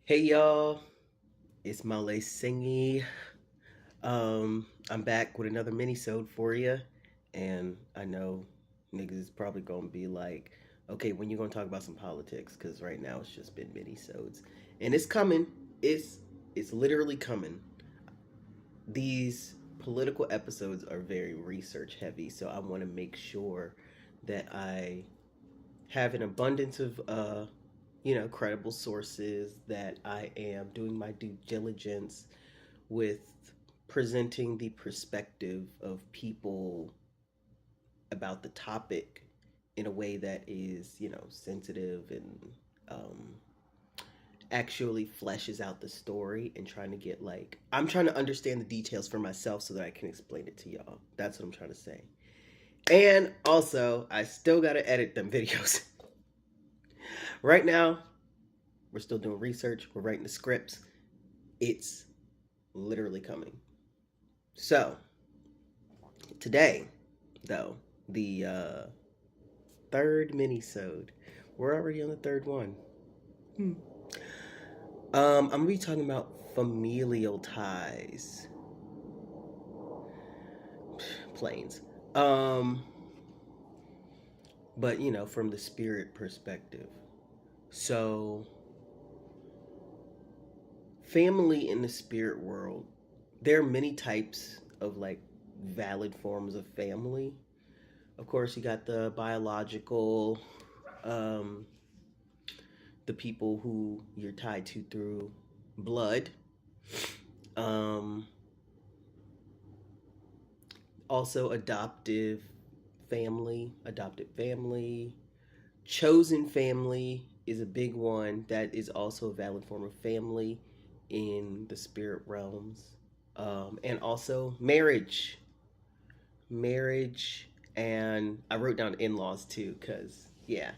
Hey y'all, it's Malê Tsingy. I'm back with another mini-sode for you, and I know niggas is probably gonna be like, okay, when you gonna talk about some politics? Because right now it's just been mini-sodes, and it's coming. It's literally coming. These political episodes are very research heavy, so I want to make sure that I have an abundance of credible sources, that I am doing my due diligence with presenting the perspective of people about the topic in a way that is, sensitive and um, actually fleshes out the story, and trying to get I'm trying to understand the details for myself so that I can explain it to y'all. That's what I'm trying to say. And also, I still got to edit them videos. Right now, we're still doing research, we're writing the scripts. It's literally coming. So, today, though, the third mini-sode. We're already on the third one. Hmm. I'm gonna be talking about familial ties. Planes. Um, but from the spirit perspective. So, family in the spirit world, there are many types of valid forms of family. Of course, you got the biological, um, the people who you're tied to through blood. Um, Also, adopted family, chosen family is a big one. That is also a valid form of family in the spirit realms. And also marriage, and I wrote down in-laws too, because yeah.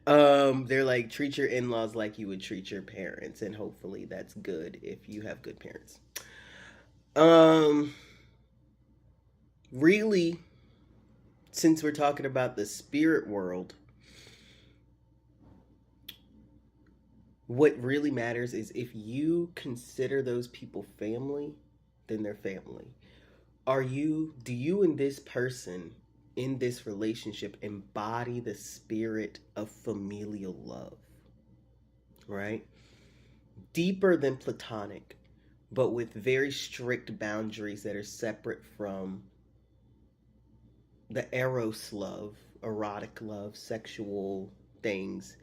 They're like, treat your in-laws like you would treat your parents, and hopefully that's good if you have good parents. um Really, since we're talking about the spirit world, what really matters is if you consider those people family, then they're family. Do you and this person in this relationship embody the spirit of familial love, right? Deeper than platonic, but with very strict boundaries that are separate from the eros love, erotic love, sexual things,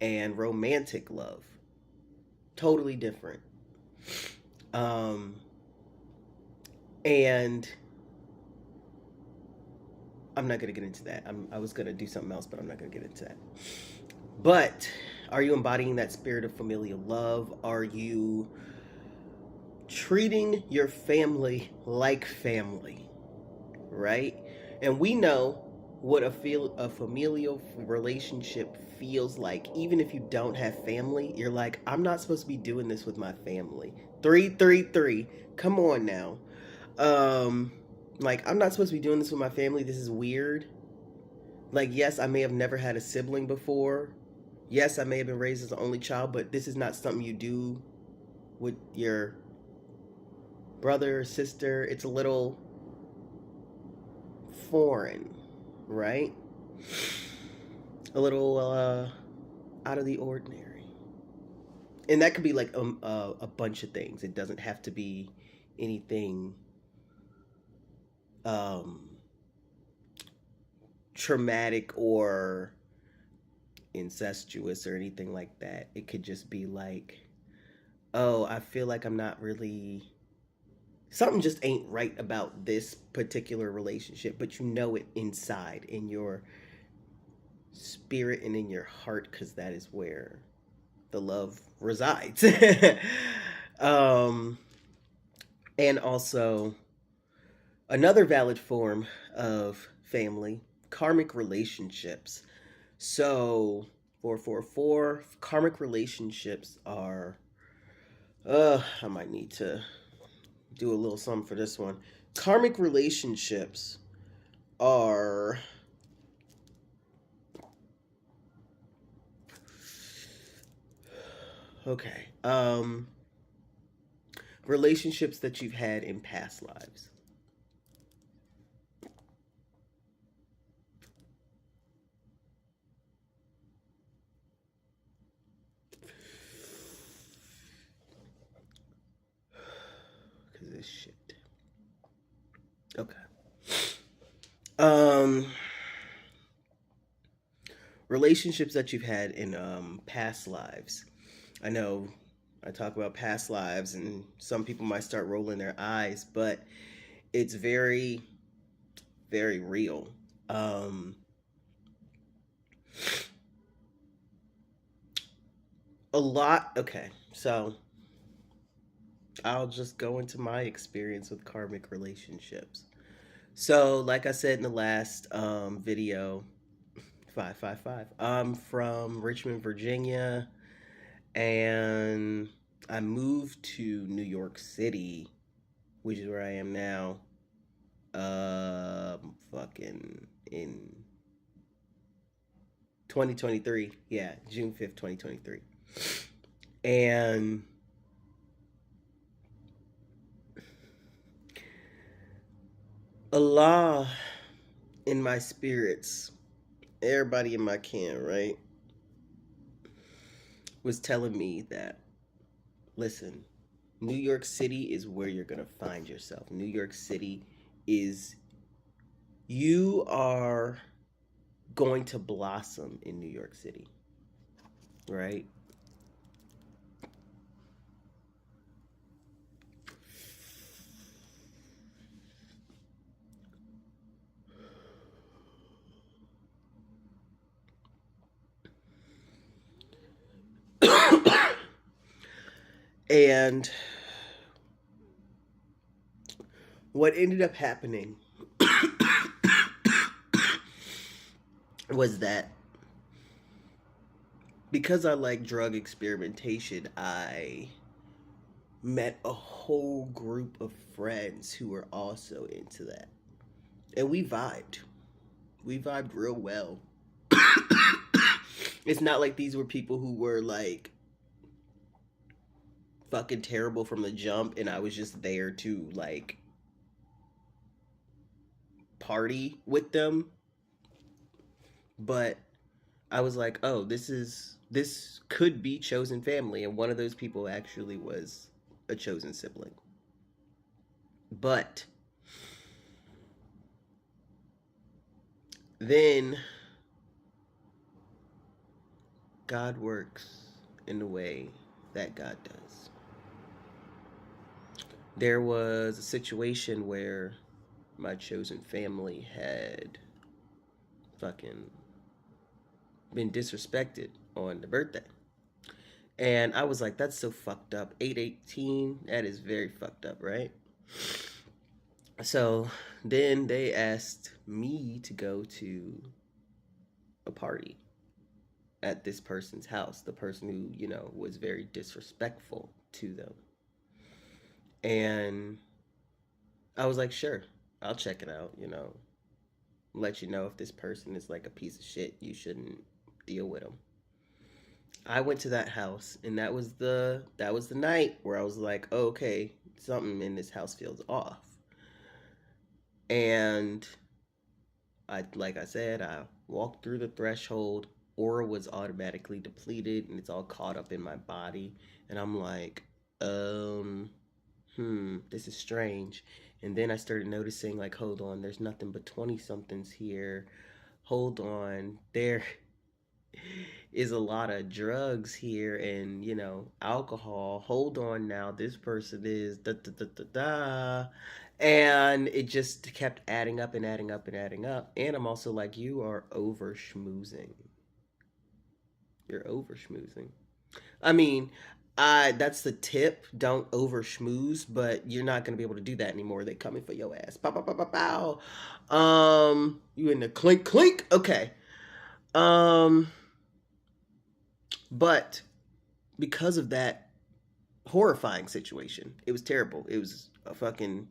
and romantic love. Totally different. Um, and I'm not gonna get into that. I was gonna do something else, but I'm not gonna get into that. But are you embodying that spirit of familial love? Are you treating your family like family, right? And we know what a familial relationship feels like. Even if you don't have family, you're like, I'm not supposed to be doing this with my family. 333. Come on now. Um I'm not supposed to be doing this with my family. This is weird. Like, yes, I may have never had a sibling before. Yes, I may have been raised as an only child, but this is not something you do with your brother or sister. It's a little foreign, right? A little out of the ordinary. And that could be like a bunch of things. It doesn't have to be anything um, traumatic or incestuous or anything like that. It could just be like, oh, I feel like I'm not really, something just ain't right about this particular relationship, but you know it inside in your spirit and in your heart, because that is where the love resides. um, and also, another valid form of family, karmic relationships. So, 444, karmic relationships are, I might need to do a little something for this one. Karmic relationships are Okay. Relationships that you've had in past lives. Cause this shit. Okay. Um, relationships that you've had in past lives. I know I talk about past lives, and some people might start rolling their eyes, but it's very, very real. Um, a lot. Okay, so I'll just go into my experience with karmic relationships. So, like I said in the last video, 555. I'm from Richmond, Virginia, and I moved to New York City, which is where I am now. Fucking in 2023. Yeah, June 5th, 2023. And Allah in my spirits, everybody in my camp, right, was telling me that, listen, New York City is where you're going to find yourself. New York City is, you are going to blossom in New York City, right? And what ended up happening was that because I like drug experimentation, I met a whole group of friends who were also into that. And we vibed. We vibed real well. It's not like these were people who were like fucking terrible from the jump and I was just there to like party with them. But I was like, oh, this could be chosen family, and one of those people actually was a chosen sibling. But then God works in the way that God does. There was a situation where my chosen family had fucking been disrespected on the birthday. And I was like, that's so fucked up. 818, that is very fucked up, right? So then they asked me to go to a party at this person's house, the person who, was very disrespectful to them. And I was like, sure, I'll check it out, let you know if this person is like a piece of shit, you shouldn't deal with them. I went to that house, and that was the night where I was like, oh, okay, something in this house feels off. And like I said, I walked through the threshold. Aura was automatically depleted, and it's all caught up in my body. And I'm like, this is strange. And then I started noticing, like, hold on, there's nothing but 20 somethings here. Hold on, there is a lot of drugs here and, alcohol. Hold on now, this person is da da da da da. And it just kept adding up and adding up and adding up. And I'm also like, you are over schmoozing. You're over schmoozing. I mean, that's the tip. Don't over schmooze, but you're not gonna be able to do that anymore. They coming for your ass. Pow pow pow pow pow. You in the clink clink? Okay. Um, but because of that horrifying situation, it was terrible. It was a fucking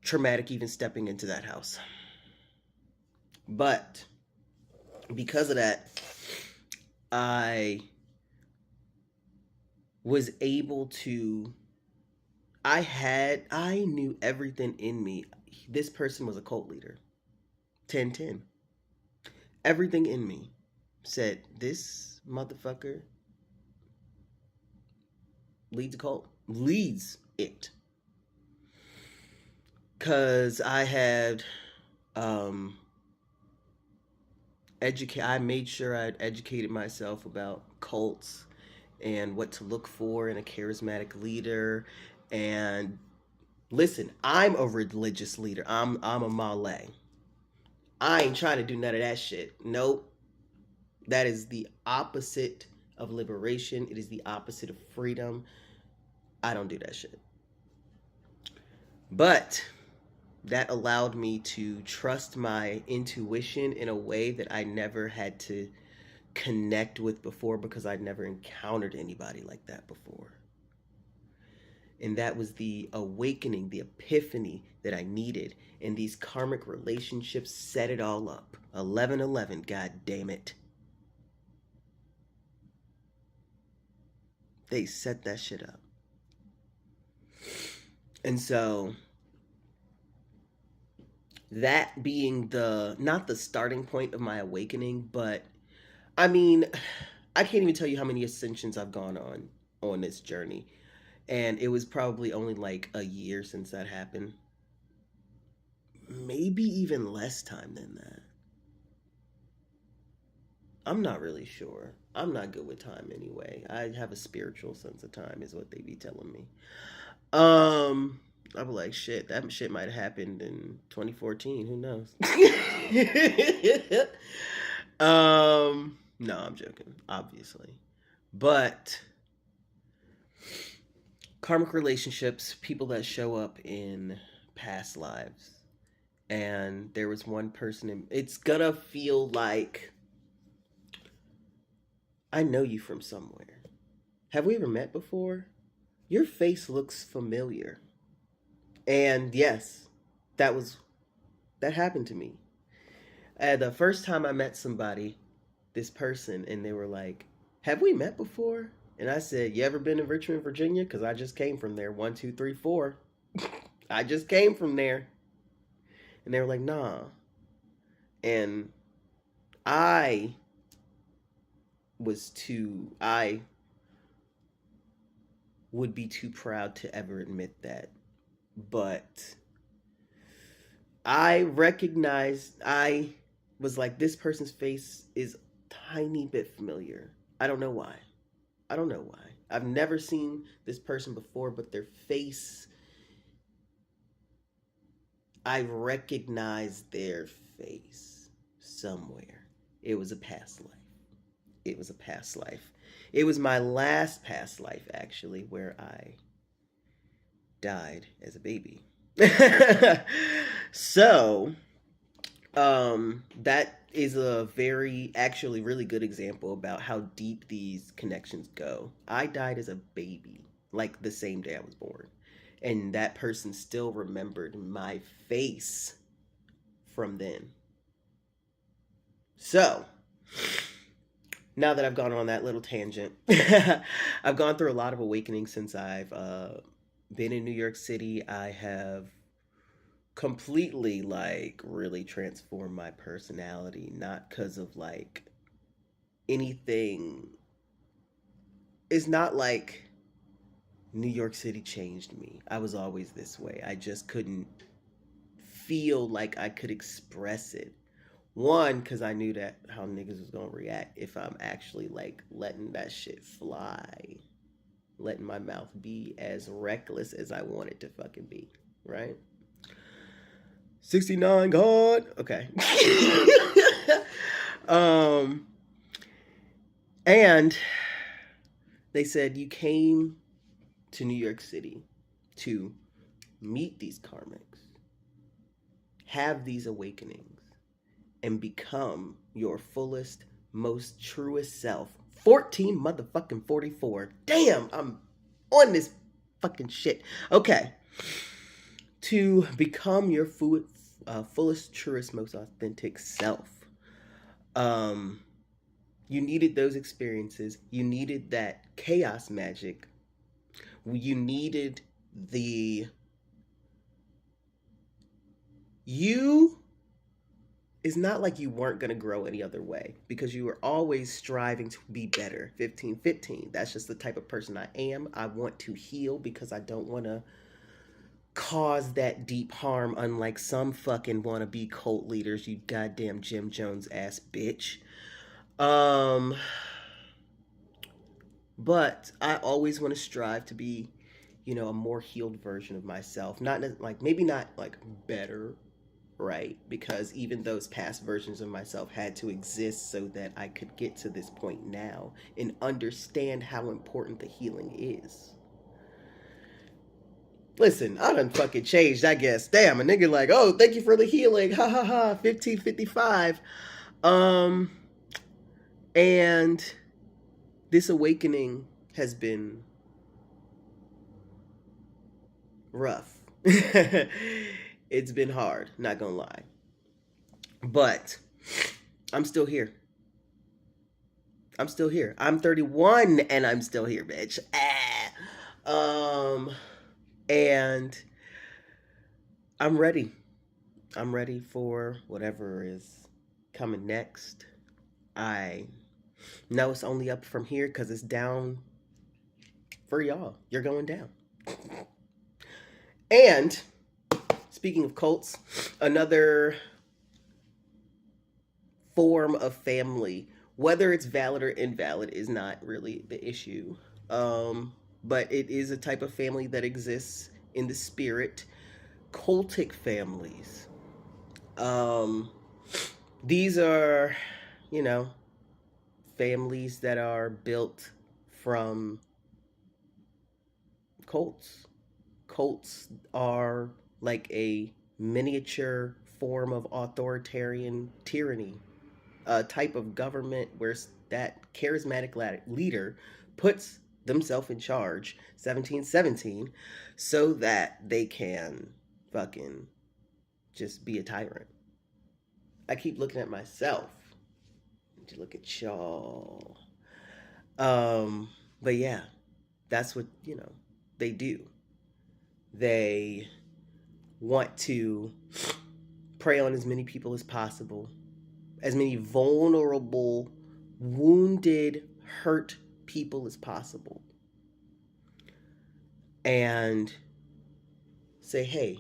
traumatic even stepping into that house. But because of that, I was able to, I knew everything in me. This person was a cult leader. 10-10. Everything in me said, this motherfucker leads a cult. Leads it. Because I had um, I made sure I'd educated myself about cults and what to look for in a charismatic leader. And listen, I'm a religious leader. I'm a Malay. I ain't trying to do none of that shit. Nope. That is the opposite of liberation. It is the opposite of freedom. I don't do that shit. But that allowed me to trust my intuition in a way that I never had to connect with before because I'd never encountered anybody like that before. And that was the awakening, the epiphany that I needed. And these karmic relationships set it all up. 1111, god damn it. They set that shit up. And so that being the not the starting point of my awakening, but I mean, I can't even tell you how many ascensions I've gone on this journey. And it was probably only like a year since that happened. Maybe even less time than that. I'm not really sure. I'm not good with time anyway. I have a spiritual sense of time, is what they be telling me. Um, I'm like, shit, that shit might have happened in 2014. Who knows? No, I'm joking, obviously. But karmic relationships, people that show up in past lives. And there was one person it's gonna feel like I know you from somewhere. Have we ever met before? Your face looks familiar. And yes, that was that happened to me. The first time I met somebody, this person, and they were like, "Have we met before?" And I said, "You ever been to Richmond, Virginia? Because I just came from there. 1, 2, 3, 4. I just came from there." And they were like, "Nah." And I I would be too proud to ever admit that. But I was like, this person's face is a tiny bit familiar. I don't know why. I don't know why. I've never seen this person before, but their face, I recognize their face somewhere. It was a past life. It was a past life. It was my last past life, actually, where I died as a baby. So, that is a very, actually, really good example about how deep these connections go. I died as a baby, like the same day I was born. And that person still remembered my face from then. So, now that I've gone on that little tangent, I've gone through a lot of awakening since I've been in New York City. I have completely, like, really transformed my personality, not because of like anything. It's not like New York City changed me. I was always this way. I just couldn't feel like I could express it. One, because I knew that how niggas was gonna react if I'm actually like letting that shit fly, letting my mouth be as reckless as I want it to fucking be, right? 69 God. Okay. um and they said you came to New York City to meet these karmics, have these awakenings, and become your fullest, most truest self. 14 motherfucking 44. Damn, I'm on this fucking shit. Okay. To become your fullest, truest, most authentic self. You needed those experiences. You needed that chaos magic You needed the you it's not like you weren't going to grow any other way because you were always striving to be better. 15, 15. That's just the type of person I am. I want to heal because I don't want to cause that deep harm, unlike some fucking wannabe cult leaders, you goddamn Jim Jones ass bitch. Um, but I always want to strive to be, a more healed version of myself. Not like, maybe not like better, right? Because even those past versions of myself had to exist so that I could get to this point now and understand how important the healing is. Listen, I done fucking changed, I guess. Damn, a nigga like, oh, thank you for the healing. Ha ha ha, 1555. Um, and this awakening has been rough. It's been hard, not gonna lie. But I'm still here. I'm still here. I'm 31 and I'm still here, bitch. And I'm ready. I'm ready for whatever is coming next. I know it's only up from here because it's down for y'all. You're going down. And speaking of cults, another form of family, whether it's valid or invalid, is not really the issue. But it is a type of family that exists in the spirit. Cultic families. Um, these are, you know, families that are built from cults. Cults are like a miniature form of authoritarian tyranny, a type of government where that charismatic leader puts themselves in charge, 1717, so that they can fucking just be a tyrant. I keep looking at myself to look at y'all. But yeah, that's what, they do. They want to prey on as many people as possible, as many vulnerable, wounded, hurt people as possible. And say, hey,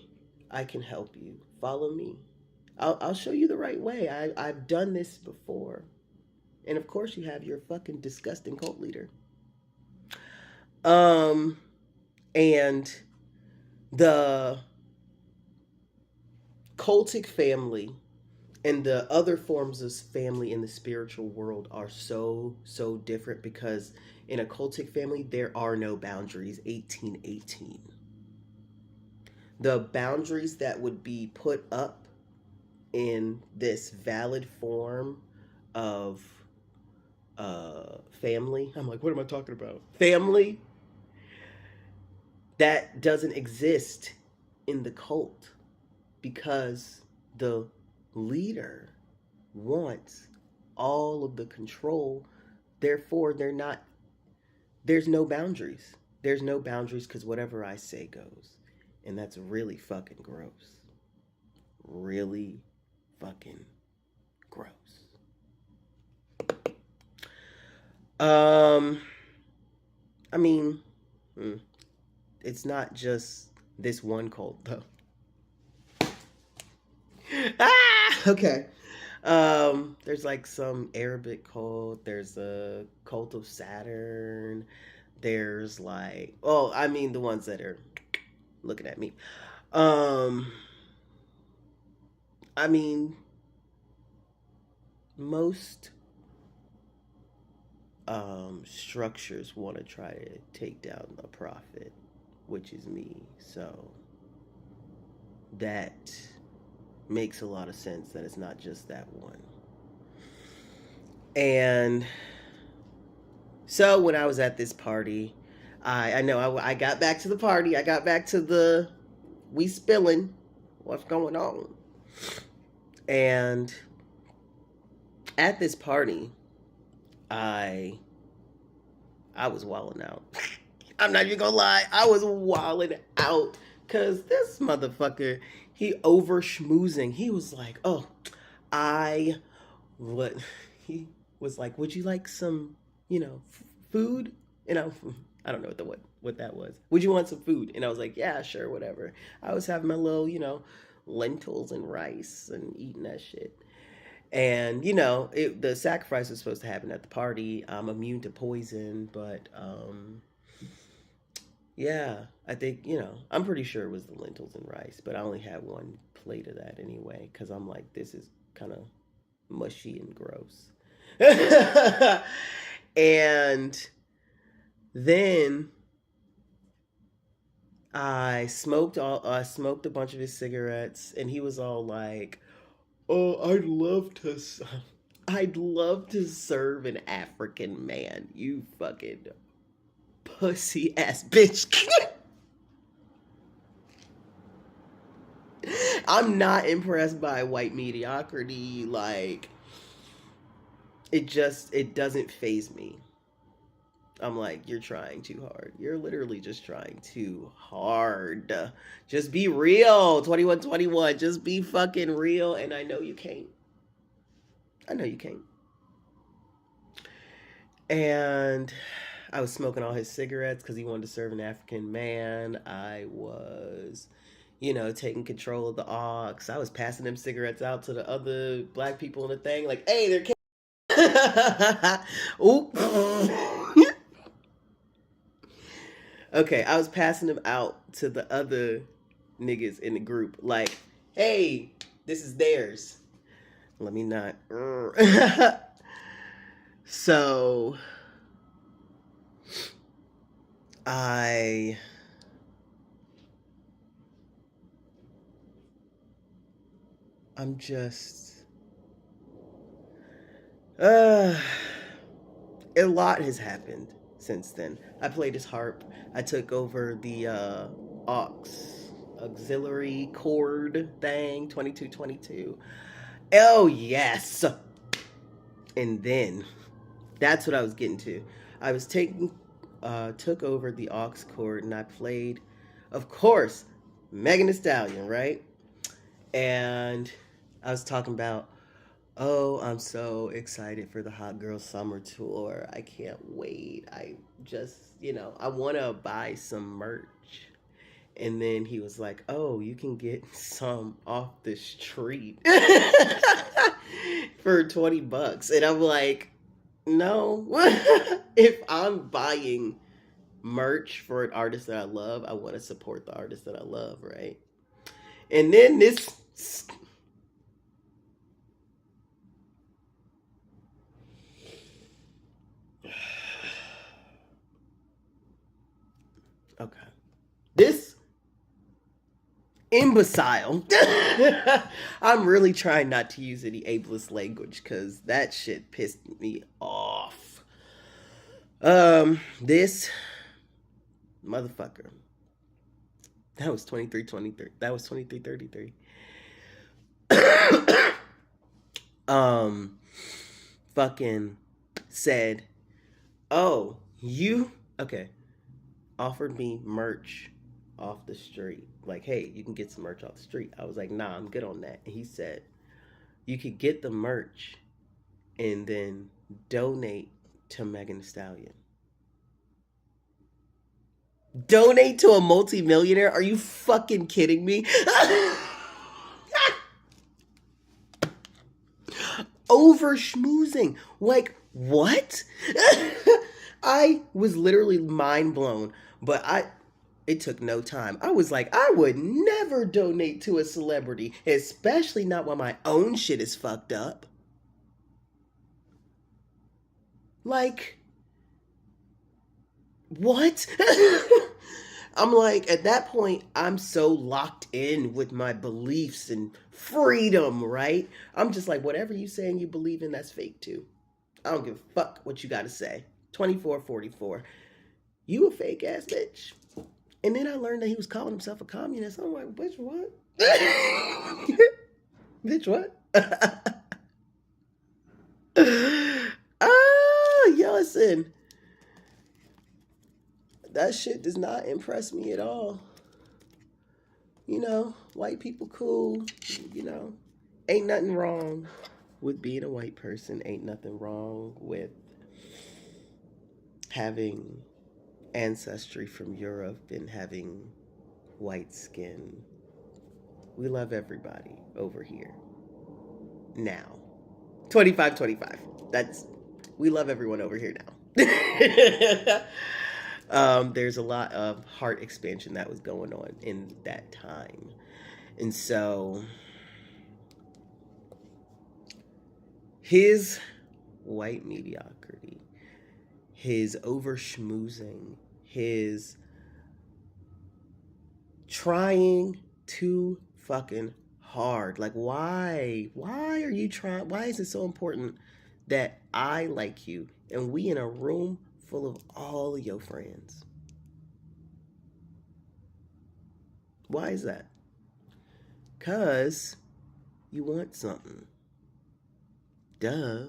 I can help you. Follow me. I'll show you the right way. I've done this before. And of course you have your fucking disgusting cult leader. And the cultic family and the other forms of family in the spiritual world are so different because in a cultic family there are no boundaries. 1818. The boundaries that would be put up in this valid form of family, I'm like, what am I talking about? Family, that doesn't exist in the cult because the leader wants all of the control. Therefore, there's no boundaries. There's no boundaries because whatever I say goes. And that's really fucking gross. Really fucking gross. I mean, it's not just this one cult though. Okay. There's like some Arabic cult. There's a cult of Saturn. There's like, I mean the ones that are looking at me. I mean, most structures want to try to take down a prophet, which is me. So that makes a lot of sense that it's not just that one. And so when I was at this party, I know I got back to the party. I got back to the we spilling what's going on. And at this party, I was wilding out. I'm not even gonna lie. I was wilding out because this motherfucker, he over schmoozing. He was like, oh, I, what? He was like, would you like some, food? And I don't know what that was. Would you want some food? And I was like, yeah, sure, whatever. I was having my little, lentils and rice and eating that shit. And the sacrifice was supposed to happen at the party. I'm immune to poison, but yeah, I think I'm pretty sure it was the lentils and rice, but I only had one plate of that anyway because I'm like, this is kind of mushy and gross. And then I smoked a bunch of his cigarettes, and he was all like, "Oh, I'd love to serve an African man. You fucking pussy ass bitch." I'm not impressed by white mediocrity. Like, it doesn't phase me. I'm like, you're trying too hard. You're literally just trying too hard. Just be real. 2121. Just be fucking real. And I know you can't. I know you can't. And I was smoking all his cigarettes because he wanted to serve an African man. I was, taking control of the aux. I was passing them cigarettes out to the other black people in the thing. Like, hey, they're Oop. Okay, I was passing them out to the other niggas in the group. Like, hey, this is theirs. Let me not. So, I. I'm just. A lot has happened since then. I played his harp. I took over the aux auxiliary chord thing, 2222. Oh yes. And then that's what I was getting to. I was taking took over the aux chord, and I played, of course, Megan Thee Stallion, right? And I was talking about, oh, I'm so excited for the Hot Girl Summer Tour. I can't wait. I just, I want to buy some merch. And then he was like, oh, you can get some off the street for $20. And I'm like, no. If I'm buying merch for an artist that I love, I want to support the artist that I love, right? And then this. Okay. This imbecile. I'm really trying not to use any ableist language because that shit pissed me off. This motherfucker. That was 2323. That was 2333. Fucking said, oh, you okay, offered me merch off the street. Like, hey, you can get some merch off the street. I was like, nah, I'm good on that. And he said, you could get the merch and then donate to Megan Thee Stallion. Donate to a multimillionaire? Are you fucking kidding me? Over schmoozing. Like, what? I was literally mind blown, but it took no time. I was like, I would never donate to a celebrity, especially not when my own shit is fucked up. Like, what? I'm like, at that point, I'm so locked in with my beliefs and freedom, right? I'm just like, whatever you saying you believe in, that's fake too. I don't give a fuck what you got to say. 2444. You a fake ass bitch. And then I learned that he was calling himself a communist. I'm like, bitch, what? Bitch, what? Listen. that shit does not impress me at all. You know, white people cool. You know, ain't nothing wrong with being a white person. Ain't nothing wrong with having ancestry from Europe and having white skin. We love everybody over here. Now, 25, 25. That's, we love everyone over here now. There's a lot of heart expansion that was going on in that time. And so his white mediocrity, his over schmoozing, his trying too fucking hard. Like, why? Why are you trying? Why is it so important that I like you and we in a room full of all of your friends? Why is that? Because you want something. Duh.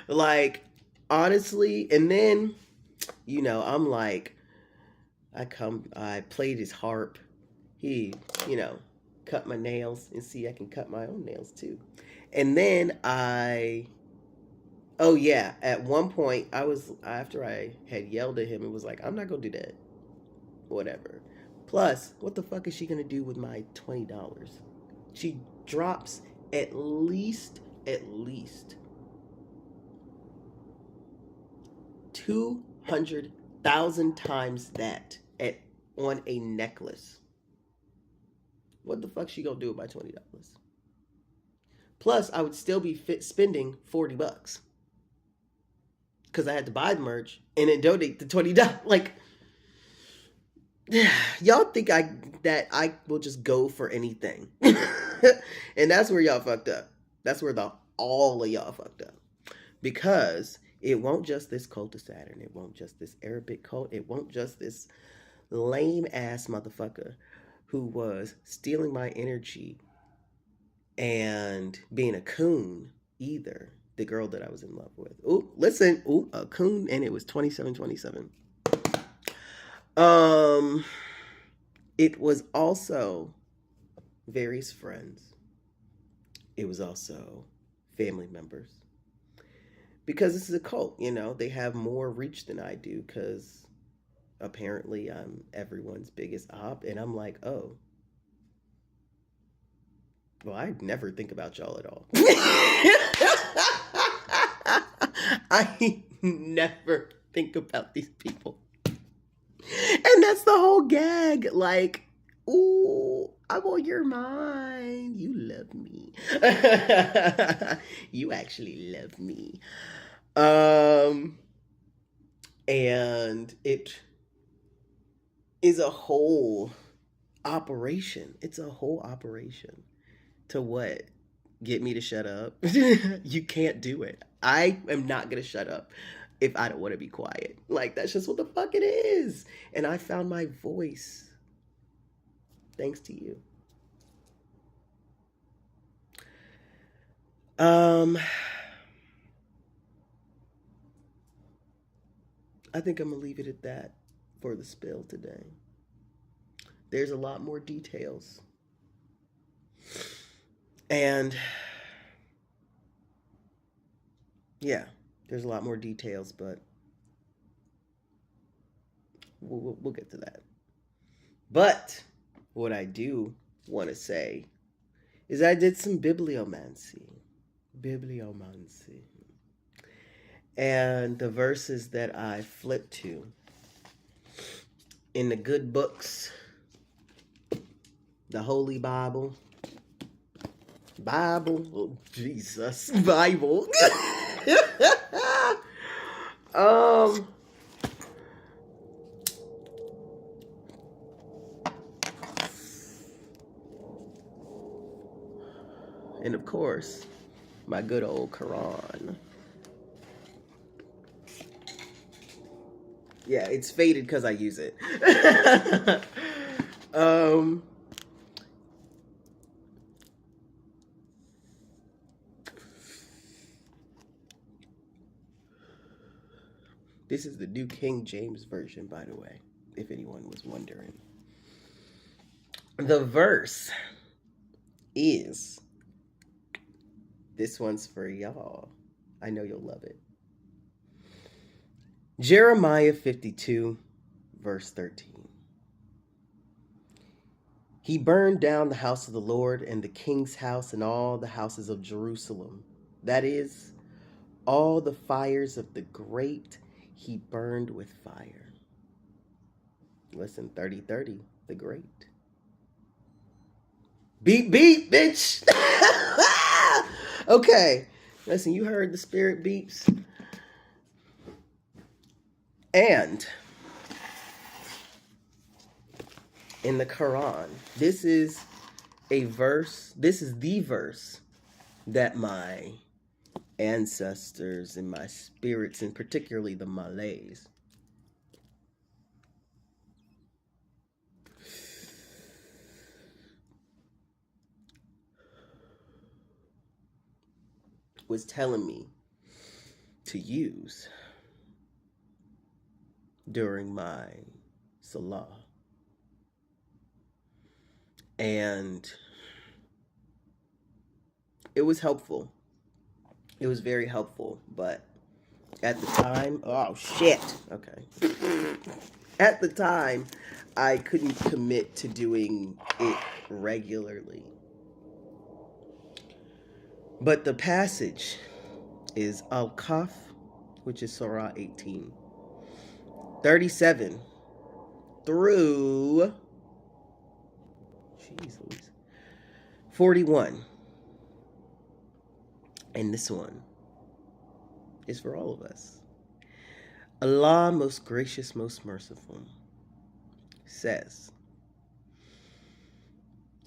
Like, honestly, and then, you know, I'm like, I played his harp. He, you know, cut my nails, and see, I can cut my own nails too. And then oh yeah, at one point, after I had yelled at him, it was like, I'm not gonna do that. Whatever. Plus, what the fuck is she gonna do with my $20? She drops at least 200,000 times that on a necklace. What the fuck she gonna do with my $20? Plus, I would still be spending $40 because I had to buy the merch and then donate the $20. Like, y'all think that I will just go for anything, and that's where y'all fucked up. That's where all of y'all fucked up, because it won't just this cult of Saturn. It won't just this Arabic cult. It won't just this lame ass motherfucker who was stealing my energy and being a coon either. The girl that I was in love with. Ooh, listen. Ooh, a coon, and it was 2727. It was also various friends. It was also family members. Because this is a cult, you know, they have more reach than I do because apparently I'm everyone's biggest op, and I'm like, oh, well, I never think about y'all at all. I never think about these people. And that's the whole gag. Like, ooh, I'm on your mind. You love me. You actually love me. And it is a whole operation. It's a whole operation. To what? Get me to shut up? You can't do it. I am not going to shut up if I don't want to be quiet. Like, that's just what the fuck it is. And I found my voice thanks to you. I think I'm going to leave it at that for the spill today. There's a lot more details. And yeah, there's a lot more details, but we'll get to that. But what I do want to say is I did some bibliomancy. And the verses that I flipped to in the good books, the Holy Bible, oh, Jesus, Bible. And of course, my good old Quran. Yeah, it's faded because I use it. This is the New King James Version, by the way, if anyone was wondering. The verse is, this one's for y'all. I know you'll love it. Jeremiah 52, verse 13. He burned down the house of the Lord and the king's house and all the houses of Jerusalem. That is, all the fires of the great he burned with fire. Listen, 3030, the great. Beep, beep, bitch. Okay. Listen, you heard the spirit beeps. And in the Quran, this is the verse that my ancestors and my spirits, and particularly the Malays, was telling me to use during my salah. And it was helpful. It was very helpful, but at the time, oh shit, okay. At the time, I couldn't commit to doing it regularly. But the passage is Al-Kahf, which is Surah 18, 37 through 41. And this one is for all of us. Allah, most gracious, most merciful, says,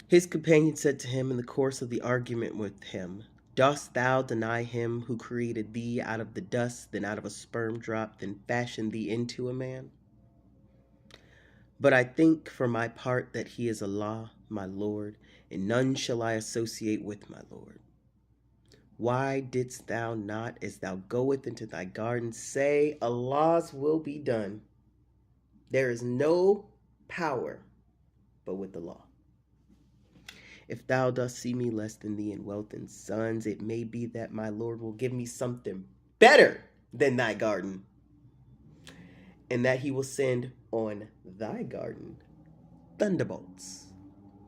his companion said to him in the course of the argument with him, dost thou deny him who created thee out of the dust, then out of a sperm drop, then fashioned thee into a man? But I think for my part that he is Allah, my Lord, and none shall I associate with my Lord. Why didst thou not, as thou goest into thy garden, say, Allah's will be done? There is no power but with Allah. If thou dost see me less than thee in wealth and sons, it may be that my Lord will give me something better than thy garden, and that he will send on thy garden thunderbolts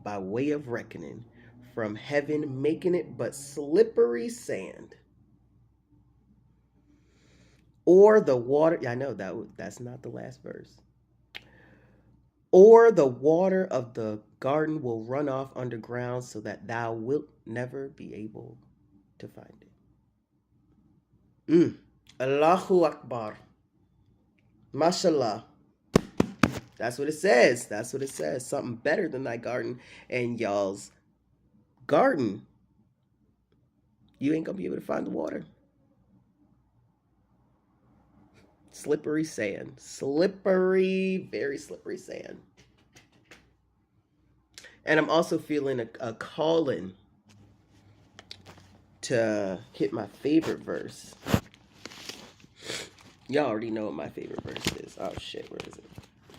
by way of reckoning from heaven, making it but slippery sand. Or the water, I know that's not the last verse. Or the water of the garden will run off underground so that thou wilt never be able to find it. Allahu Akbar. Mashallah. That's what it says. That's what it says. Something better than thy garden. And y'all's garden, you ain't gonna be able to find the water. Slippery sand. Slippery, very slippery sand. And I'm also feeling a calling to hit my favorite verse. Y'all already know what my favorite verse is. Oh shit, where is it?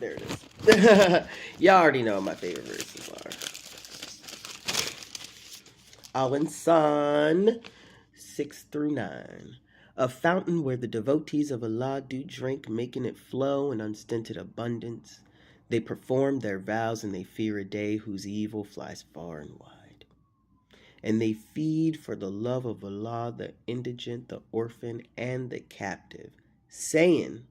There it is. Y'all already know what my favorite verses are. Al-Insan 6 through 9. A fountain where the devotees of Allah do drink, making it flow in unstinted abundance. They perform their vows and they fear a day whose evil flies far and wide. And they feed for the love of Allah the indigent, the orphan, and the captive, saying,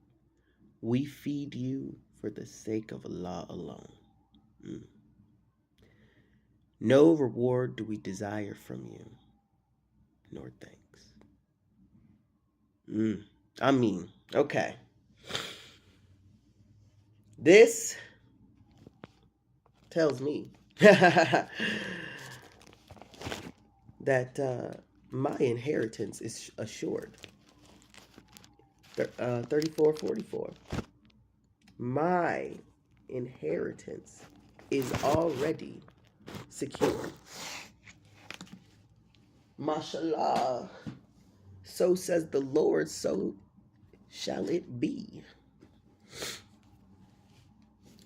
we feed you for the sake of Allah alone. No reward do we desire from you, nor thanks. Okay. This tells me that my inheritance is assured. 34:44. My inheritance is already secure. Mashallah. So says the Lord, so shall it be.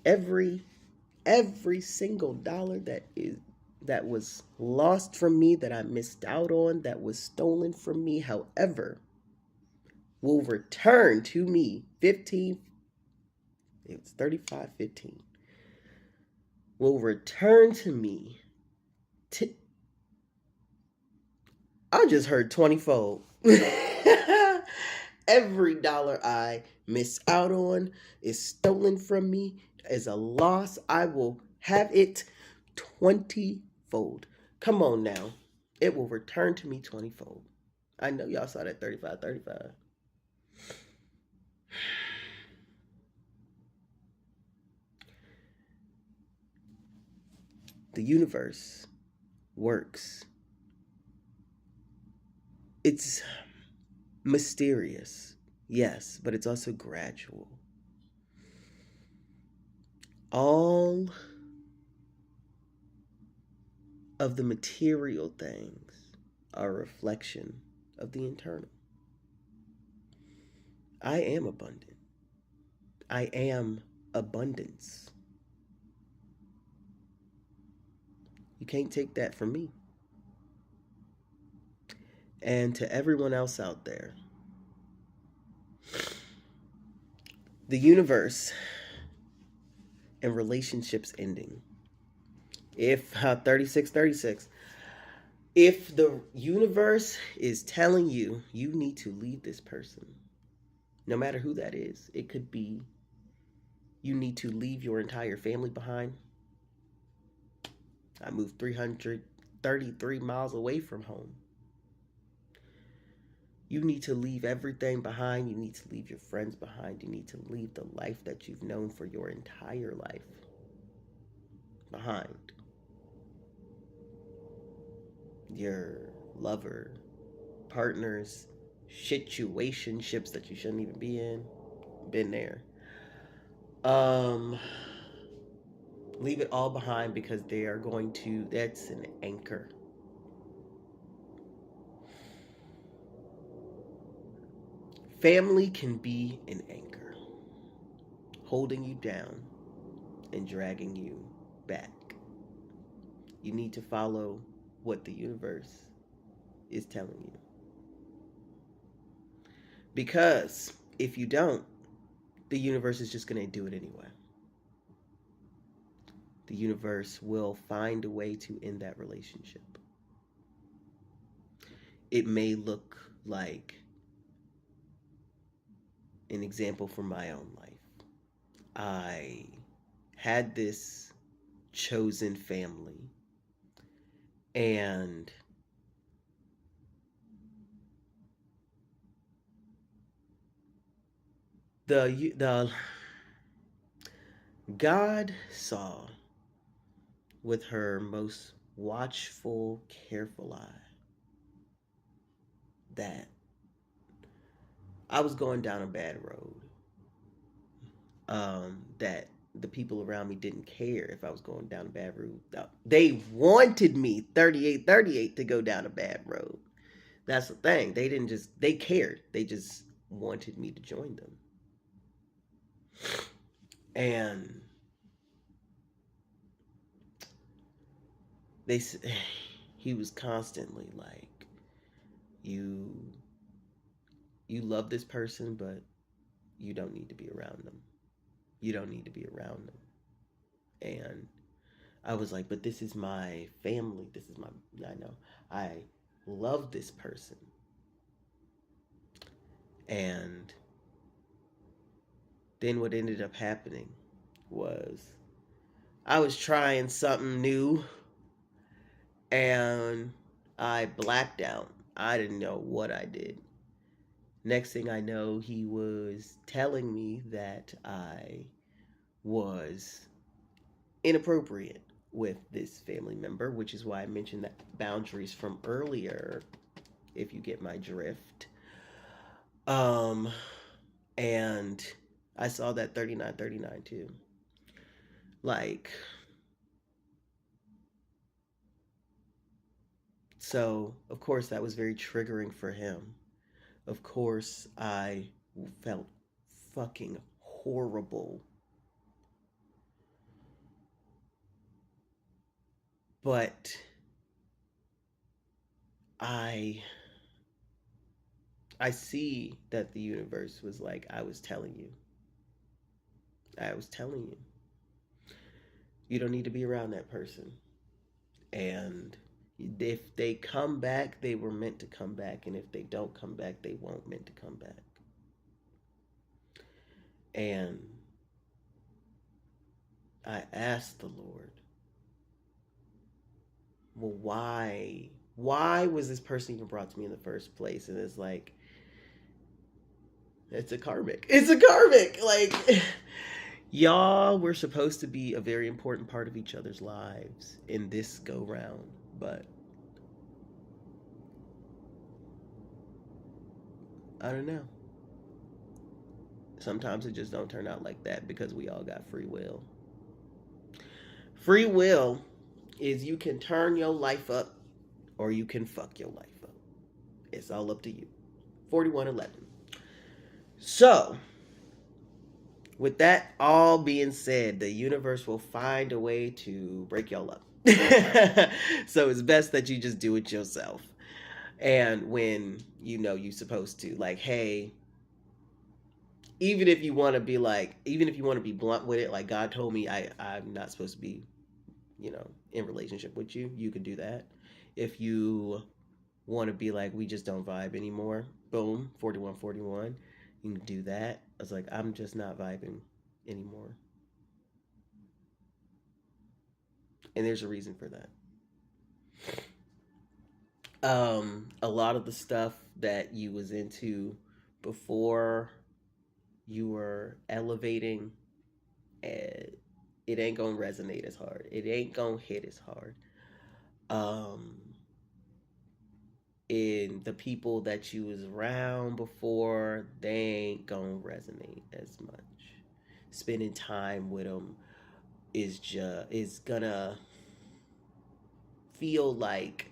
Every single dollar that was lost from me, that I missed out on, that was stolen from me, however, will return to me 15, it's 35.15, will return to me. T- I just heard 20-fold. Every dollar I miss out on is stolen from me, is a loss. I will have it 20-fold. Come on now. It will return to me 20-fold. I know y'all saw that 35.35. The universe works. It's mysterious, yes, but it's also gradual. All of the material things are a reflection of the internal. I am abundant. I am abundance. You can't take that from me. And to everyone else out there, the universe and relationships ending. If 3636, if the universe is telling you you need to leave this person, no matter who that is, it could be you need to leave your entire family behind. I moved 333 miles away from home. You need to leave everything behind. You need to leave your friends behind. You need to leave the life that you've known for your entire life behind. Your lover, partners, situationships that you shouldn't even be in. Been there. Um, Leave it all behind because they are going to, that's an anchor. Family can be an anchor, holding you down and dragging you back. You need to follow what the universe is telling you. Because if you don't, the universe is just going to do it anyway. The universe will find a way to end that relationship. It may look like an example from my own life. I had this chosen family, and the God saw with her most watchful, careful eye that I was going down a bad road. That the people around me didn't care if I was going down a bad road. They wanted me 3838 to go down a bad road. That's the thing. They didn't just, they cared. They just wanted me to join them. And they he was constantly like, you you love this person, but you don't need to be around them. You don't need to be around them. And I was like, but this is my family. This is my, I know. I love this person. And then what ended up happening was I was trying something new and I blacked out. I didn't know what I did. Next thing I know, he was telling me that I was inappropriate with this family member, which is why I mentioned that boundaries from earlier, if you get my drift. Um, and I saw that 3939 too. Like, so of course that was very triggering for him. Of course, I felt fucking horrible. But I I see that the universe was like, I was telling you. I was telling you. You don't need to be around that person. And if they come back, they were meant to come back. And if they don't come back, they won't meant to come back. And I asked the Lord, well, why? Why was this person even brought to me in the first place? And it's like, it's a karmic. It's a karmic. Like, y'all were supposed to be a very important part of each other's lives in this go round. But I don't know. Sometimes it just don't turn out like that because we all got free will. Free will is you can turn your life up or you can fuck your life up. It's all up to you. 4111. So, with that all being said, the universe will find a way to break y'all up. So it's best that you just do it yourself. And when you know you're supposed to, like, hey, even if you want to be like, even if you want to be blunt with it, like God told me I'm not supposed to be, in relationship with you, you can do that. If you want to be like, we just don't vibe anymore, boom, 4141, you can do that. I was like, I'm just not vibing anymore. And there's a reason for that. A lot of the stuff that you was into before you were elevating, it ain't gonna resonate as hard. It ain't gonna hit as hard. Um, in the people that you was around before, they ain't gonna resonate as much. Spending time with them is gonna feel like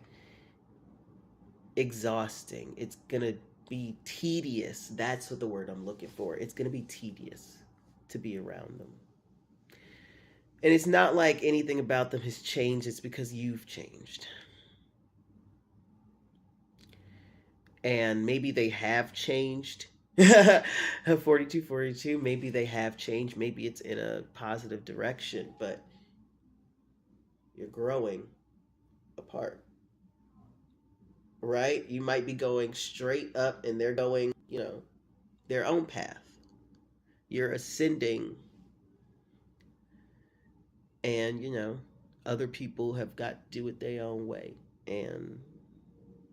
exhausting. It's gonna be tedious. That's what the word I'm looking for. It's gonna be tedious to be around them. And it's not like anything about them has changed, it's because you've changed. And maybe they have changed. 4242, maybe they have changed. Maybe it's in a positive direction, but you're growing apart. Right? You might be going straight up and they're going, their own path. You're ascending, and other people have got to do it their own way, and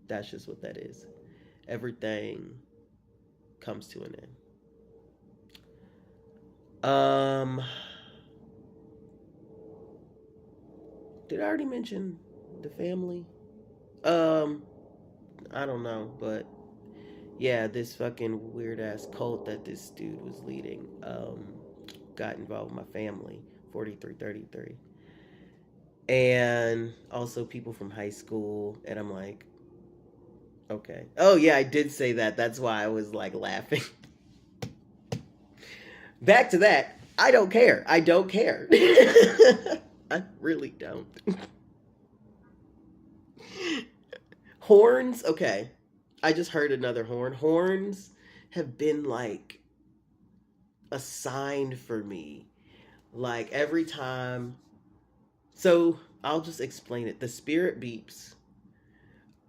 that's just what that is. Everything comes to an end. Did I already mention the family? um I don't know, but yeah, this fucking weird ass cult that this dude was leading got involved with my family. 4333. And also people from high school, and I'm like, okay. Oh yeah, I did say that. That's why I was like laughing. Back to that. I don't care. I don't care. I really don't. Horns, okay. I just heard another horn. Horns have been like a sign for me. Like every time. So I'll just explain it. The spirit beeps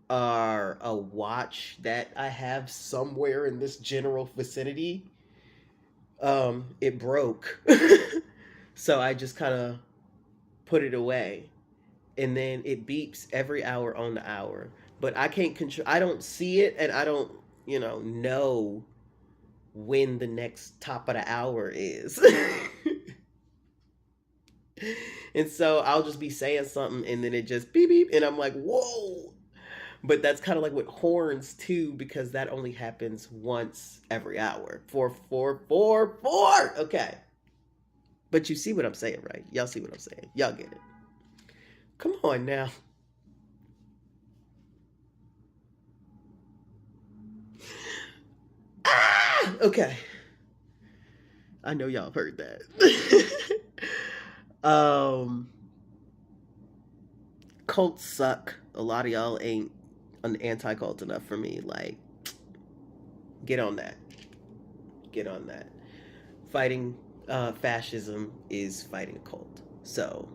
are a watch that I have somewhere in this general vicinity. It broke. So I just kind of put it away. And then it beeps every hour on the hour. But I can't control, I don't see it, and I don't, know when the next top of the hour is. And so I'll just be saying something and then it just beep beep and I'm like, whoa. But that's kind of like with horns too, because that only happens once every hour. 4444. Okay. But you see what I'm saying, right? Y'all see what I'm saying. Y'all get it. Come on now. Ah! Okay. I know y'all have heard that. um, Cults suck. A lot of y'all ain't an anti-cult enough for me. Like, get on that. Get on that. Fighting fascism is fighting a cult. So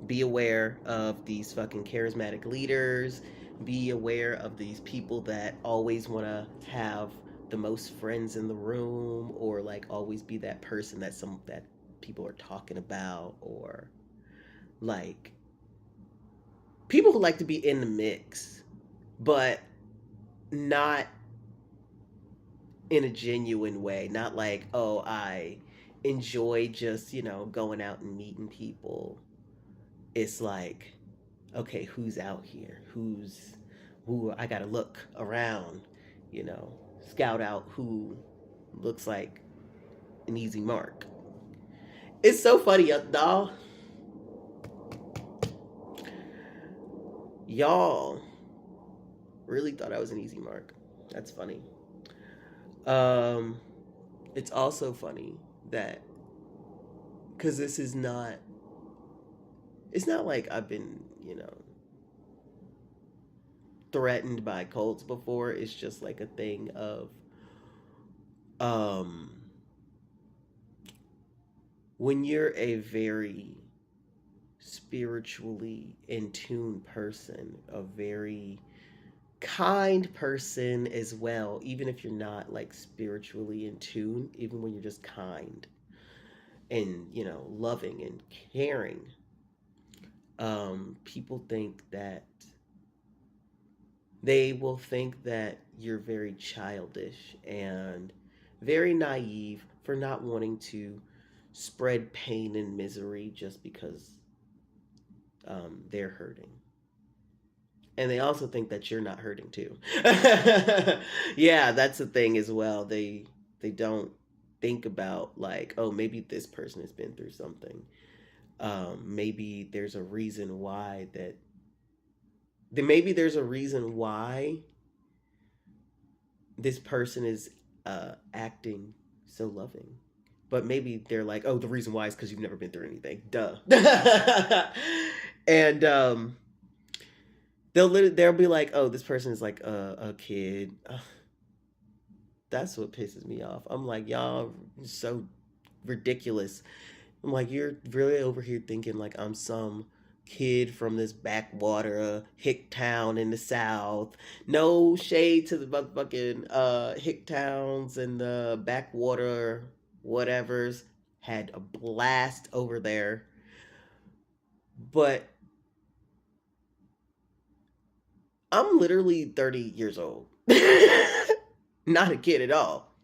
be aware of these fucking charismatic leaders. Be aware of these people that always want to have the most friends in the room, or like always be that person that people are talking about, or like people who like to be in the mix, but not in a genuine way. Not like, oh, I enjoy just, going out and meeting people. It's like, okay, who's out here? Who I gotta look around, you know, scout out who looks like an easy mark. It's so funny, y'all. Y'all really thought I was an easy mark. That's funny. Um, it's also funny that because this is not. It's not like I've been, threatened by cults before. It's just like a thing of um when you're a very spiritually in tune person, a very kind person as well, even if you're not like spiritually in tune, even when you're just kind and, loving and caring, people think that they will think that you're very childish and very naive for not wanting to spread pain and misery just because they're hurting. And they also think that you're not hurting too. Yeah, that's the thing as well. They don't think about like, oh, maybe this person has been through something. Maybe there's a reason why that. Maybe there's a reason why this person is acting so loving. But maybe they're like, oh, the reason why is because you've never been through anything. Duh. And they'll be like, oh, this person is like a kid. That's what pisses me off. I'm like, y'all so ridiculous. I'm like, you're really over here thinking like I'm some kid from this backwater hick town in the south. No shade to the motherfucking hick towns and the backwater whatevers. Had a blast over there. But I'm literally 30 years old. Not a kid at all.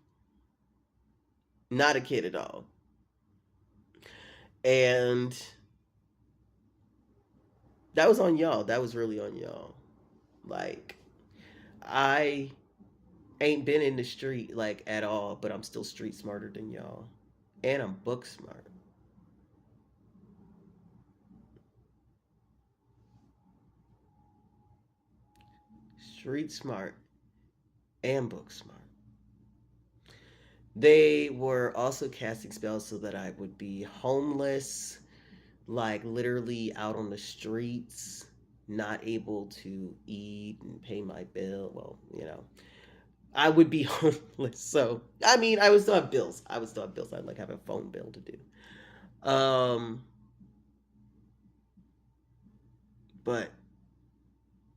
Not a kid at all. And that was on y'all. That was really on y'all. Like, I ain't been in the street like at all, but I'm still street smarter than y'all. And I'm book smart. Street smart and book smart. They were also casting spells so that I would be homeless, like literally out on the streets, not able to eat and pay my bill. Well, I would be homeless. So, I mean, I would still have bills. I would still have bills. I'd like have a phone bill to do. Um, but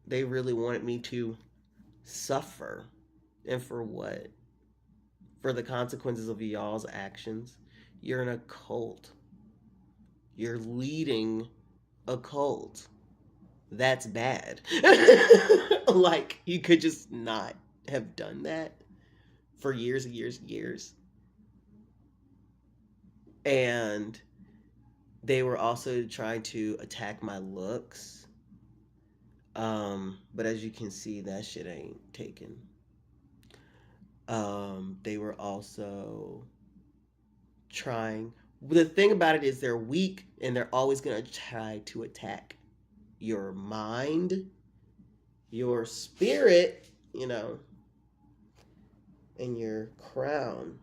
they really wanted me to suffer. And for what? For the consequences of y'all's actions. You're in a cult. You're leading a cult. That's bad. Like, you could just not have done that for years and years and years. And they were also trying to attack my looks. But as you can see, that shit ain't taken. They were also trying. The thing about it is they're weak and they're always going to try to attack your mind, your spirit, and your crown,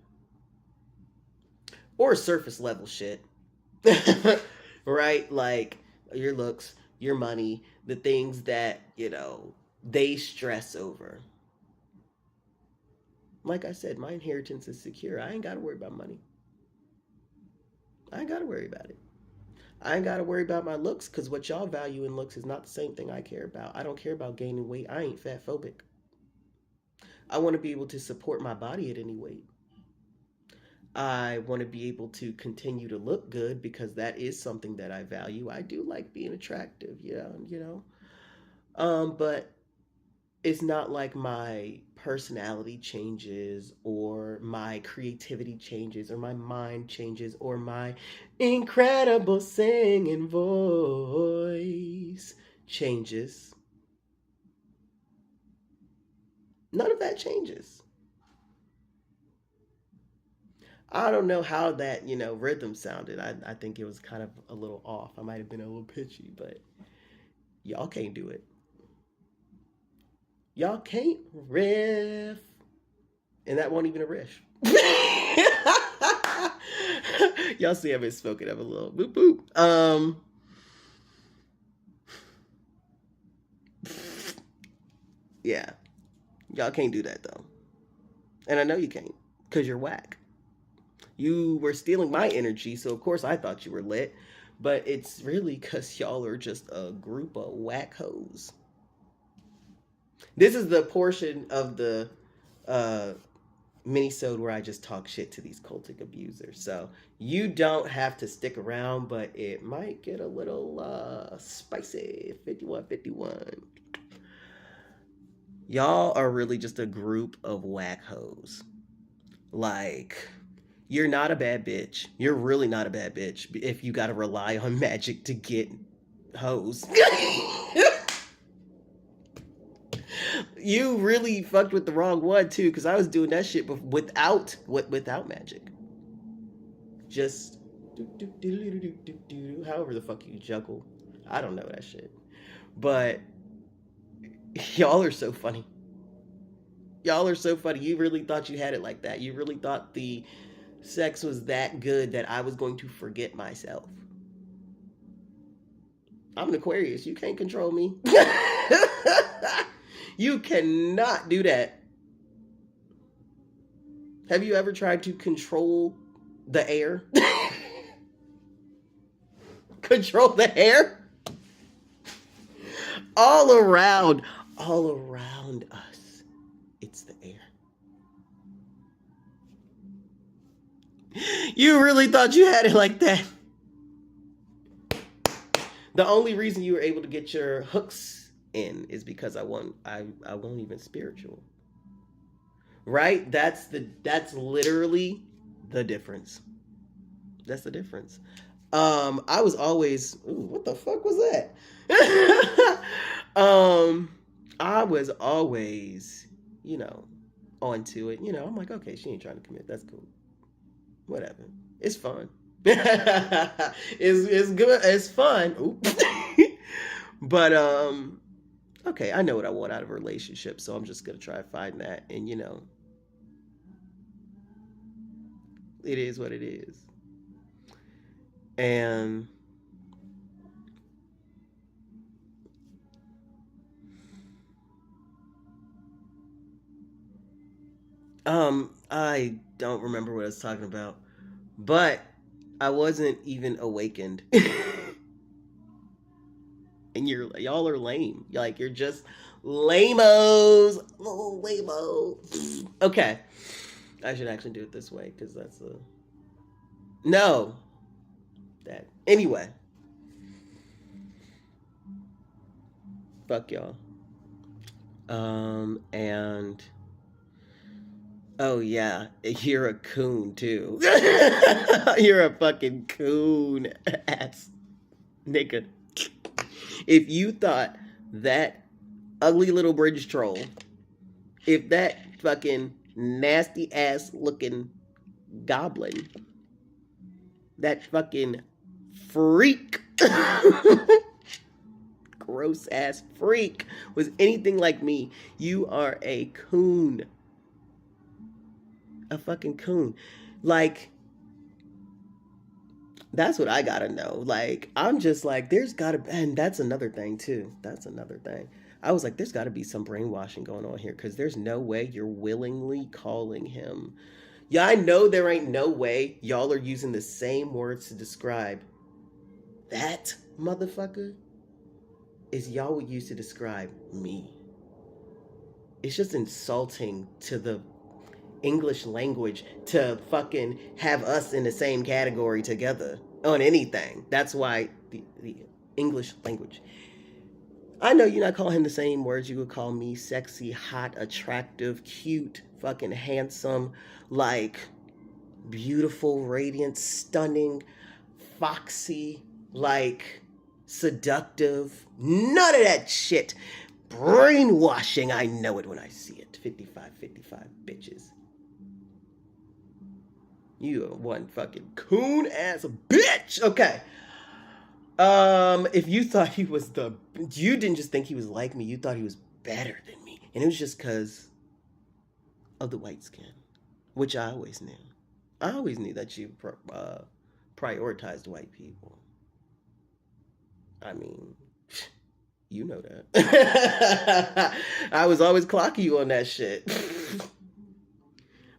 or surface level shit, right? Like your looks, your money, the things that, they stress over. Like I said, my inheritance is secure. I ain't got to worry about money. I ain't got to worry about it. I ain't got to worry about my looks because what y'all value in looks is not the same thing I care about. I don't care about gaining weight. I ain't fat phobic. I want to be able to support my body at any weight. I want to be able to continue to look good because that is something that I value. I do like being attractive, but it's not like my personality changes or my creativity changes or my mind changes or my incredible singing voice changes. None of that changes. I don't know how that, rhythm sounded. I think it was kind of a little off. I might have been a little pitchy, but y'all can't do it. Y'all can't riff. And that won't even a riff. Y'all see I've been smoking up a little boop boop. Yeah. Y'all can't do that though. And I know you can't, because you're whack. You were stealing my energy, so of course I thought you were lit. But it's really because y'all are just a group of whack hoes. This is the portion of the uh, mini-sode where I just talk shit to these cultic abusers. So you don't have to stick around, but it might get a little spicy. 5151. Y'all are really just a group of whack hoes. Like, you're not a bad bitch. You're really not a bad bitch if you gotta rely on magic to get hoes. You really fucked with the wrong one too, because I was doing that shit without magic. Just however the fuck you juggle. I don't know that shit. But y'all are so funny. Y'all are so funny. You really thought you had it like that. You really thought the sex was that good that I was going to forget myself. I'm an Aquarius. You can't control me. You cannot do that. Have you ever tried to control the air? Control the air? All around us, it's the air. You really thought you had it like that? The only reason you were able to get your hooks in is because I won't even spiritual. Right? That's literally the difference. That's the difference. I was always, ooh, what the fuck was that? I was always, onto it. I'm like, okay, she ain't trying to commit. That's cool. Whatever. It's fun. It's good. It's fun. But okay, I know what I want out of a relationship, so I'm just gonna try to find that. And it is what it is. And I don't remember what I was talking about, but I wasn't even awakened. And y'all are lame. Like, you're just lame-os. Oh, lame-o. Okay. I should actually do it this way, because that's a... No. That. Anyway. Fuck y'all. And... Oh, yeah. You're a coon, too. You're a fucking coon ass nigga. If you thought that ugly little bridge troll, if that fucking nasty ass looking goblin, that fucking freak, gross ass freak, was anything like me, you are a coon. a fucking coon. Like, that's what I gotta know. Like, I'm just like, there's gotta, and that's another thing too. That's another thing. I was like, there's gotta be some brainwashing going on here because there's no way you're willingly calling him. Yeah, I know there ain't no way y'all are using the same words to describe that motherfucker as y'all would use to describe me. It's just insulting to the English language to fucking have us in the same category together on anything. That's why the English language. I know you're not calling him the same words you would call me: sexy, hot, attractive, cute, fucking handsome, like beautiful, radiant, stunning, foxy, like seductive. None of that shit. Brainwashing. I know it when I see it. 55, 55 bitches. You are one fucking coon ass bitch. Okay. If you thought he was you didn't just think he was like me, you thought he was better than me. And it was just because of the white skin, which I always knew. I always knew that you prioritized white people. I mean, you know that. I was always clocking you on that shit.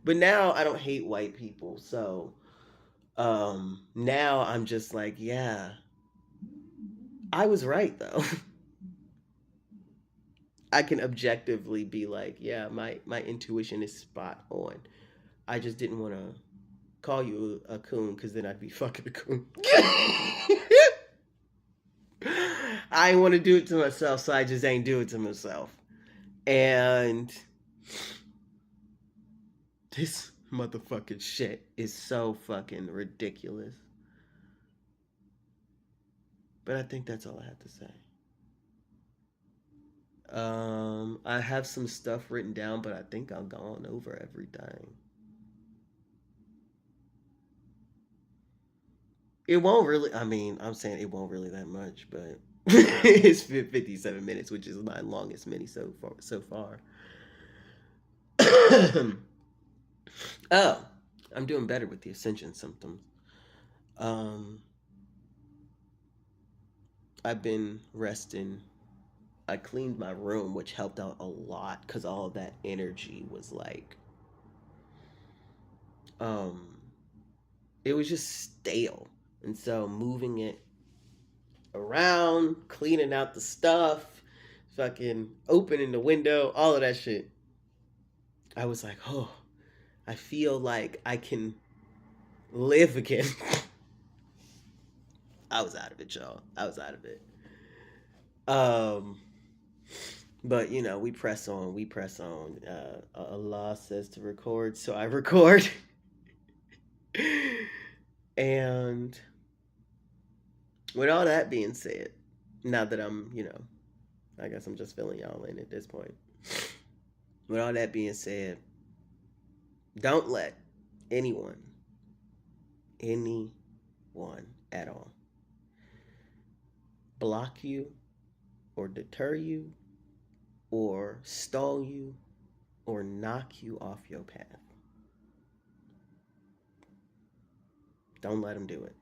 But now I don't hate white people, so now I'm just like, yeah, I was right though. I can objectively be like, yeah, my intuition is spot on. I just didn't want to call you a coon because then I'd be fucking a coon. I ain't want to do it to myself, so I just ain't do it to myself. And this motherfucking shit is so fucking ridiculous. But I think that's all I have to say. I have some stuff written down, but I think I've gone over everything. It won't really, I mean, I'm saying it won't really that much, but it's 57 minutes, which is my longest mini so far. Oh, I'm doing better with the ascension symptoms. Um, I've been resting. I cleaned my room, which helped out a lot because all that energy was like, um, it was just stale. And so moving it around, cleaning out the stuff, fucking opening the window, all of that shit. I was like, oh, I feel like I can live again. I was out of it, y'all. I was out of it. Um, but you know, we press on. We press on. Allah says to record, so I record. And with all that being said, now that I'm, I guess I'm just filling y'all in at this point. With all that being said, don't let anyone at all block you or deter you or stall you or knock you off your path. Don't let them do it.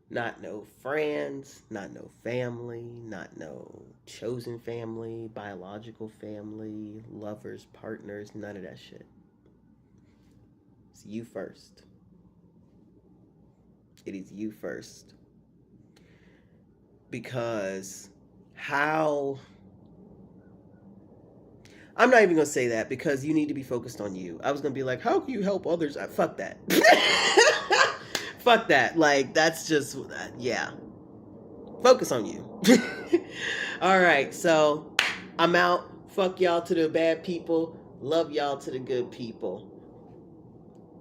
Not no friends, not no family, not no chosen family, biological family, lovers, partners, none of that shit. It's you first. It is you first. Because how... I'm not even going to say that because you need to be focused on you. I was going to be like, how can you help others? Fuck that. Fuck that. Like, that's just, yeah. Focus on you. All right, so I'm out. Fuck y'all to the bad people. Love y'all to the good people.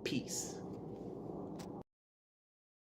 Peace.